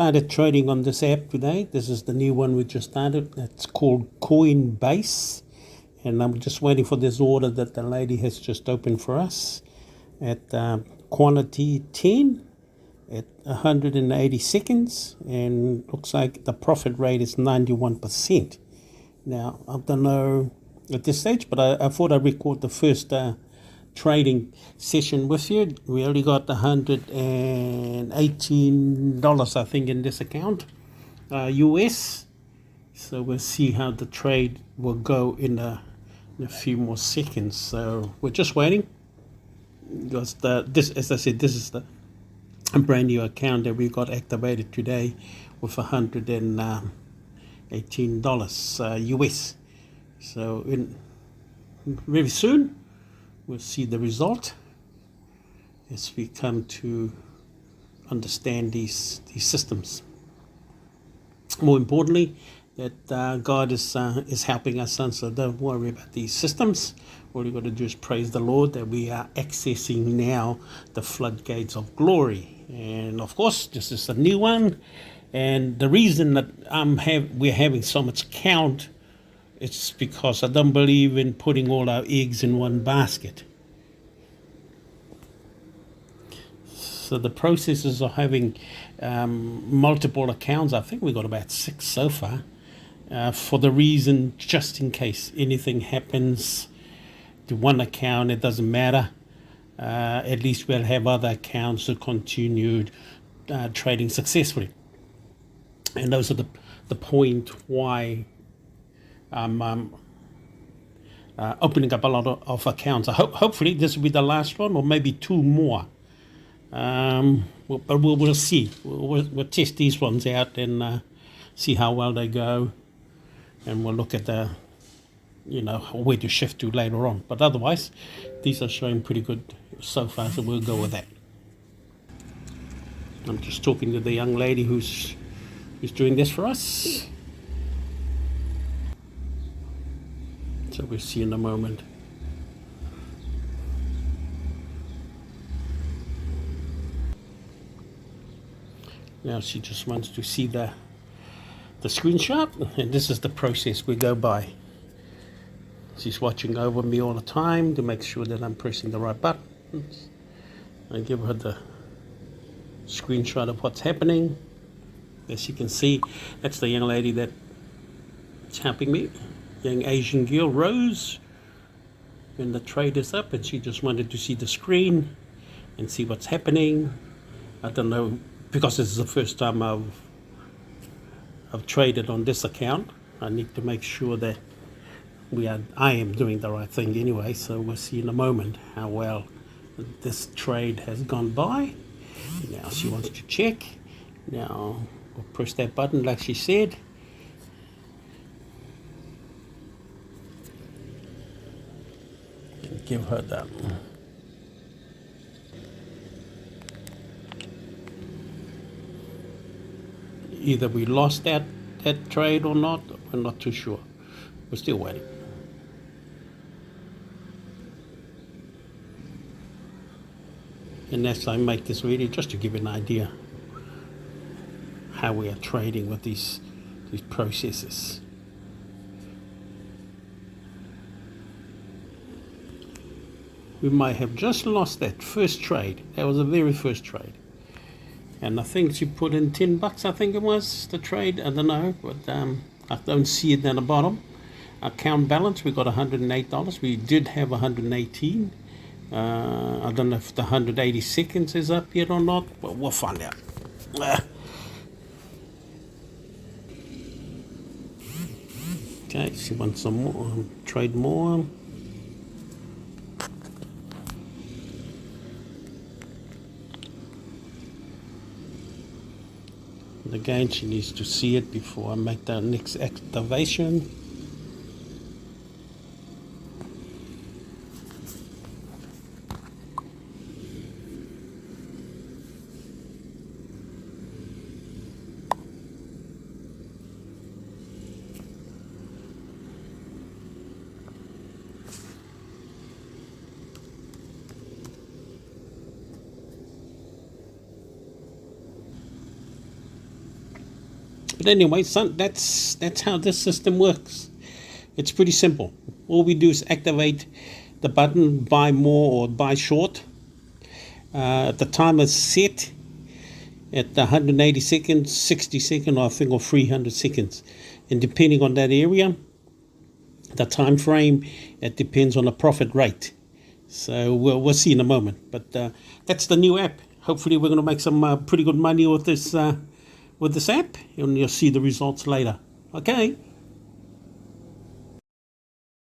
started trading on this app today. This is the new one we just started. It's called Coinbase. And I'm just waiting for this order that the lady has just opened for us at quantity 10 at 180 seconds. And looks like the profit rate is 91%. Now, I don't know at this stage, but I thought I'd record the first trading session with you. We only got $118, I think, in this account, US. So we'll see how the trade will go in a few more seconds. So we're just waiting. Because this, as I said, this is a brand new account that we got activated today with $118 US. So very soon we'll see the result as we come to understand these systems. More importantly, that God is helping us, son, so don't worry about these systems. All you got to do is praise the Lord that we are accessing now the floodgates of glory. And of course, this is a new one. And the reason that we're having so much count, it's because I don't believe in putting all our eggs in one basket. So the processes of having multiple accounts, I think we got about 6 so far, for the reason, just in case anything happens to one account, it doesn't matter. At least we'll have other accounts that continue trading successfully. And those are the point why I'm opening up a lot of accounts. Hopefully this will be the last one, or maybe 2 more. But we'll see. We'll test these ones out and see how well they go, and we'll look at where to shift to later on. But otherwise, these are showing pretty good so far, so we'll go with that. I'm just talking to the young lady who's doing this for us. So we'll see in a moment. Now she just wants to see the screenshot, and this is the process we go by. She's watching over me all the time to make sure that I'm pressing the right buttons. I give her the screenshot of what's happening. As you can see, that's the young lady that's helping me, young Asian girl, Rose. And the trade is up, and she just wanted to see the screen and see what's happening. I don't know, because this is the first time I've traded on this account. I need to make sure that I am doing the right thing anyway. So we'll see in a moment how well this trade has gone by. Now she wants to check. Now we'll press that button like she said. And give her that. Either we lost that trade or not, we're not too sure. We're still waiting. And as I make this video, just to give you an idea how we are trading with these processes. We might have just lost that first trade. That was the very first trade. And I think she put in $10, I think it was, the trade. I don't know, but I don't see it down the bottom. Account balance, we got $108. We did have 118. I don't know if the 180 seconds is up yet or not, but we'll find out. Okay, she wants some more, trade more. And again, she needs to see it before I make the next activation. But anyway, that's how this system works. It's pretty simple. All we do is activate the button, buy more or buy short. The timer is set at 180 seconds, 60 seconds, or I think, or 300 seconds. And depending on that area, the time frame, it depends on the profit rate. So we'll see in a moment. But that's the new app. Hopefully we're going to make some pretty good money with this app, and you'll see the results later. Okay.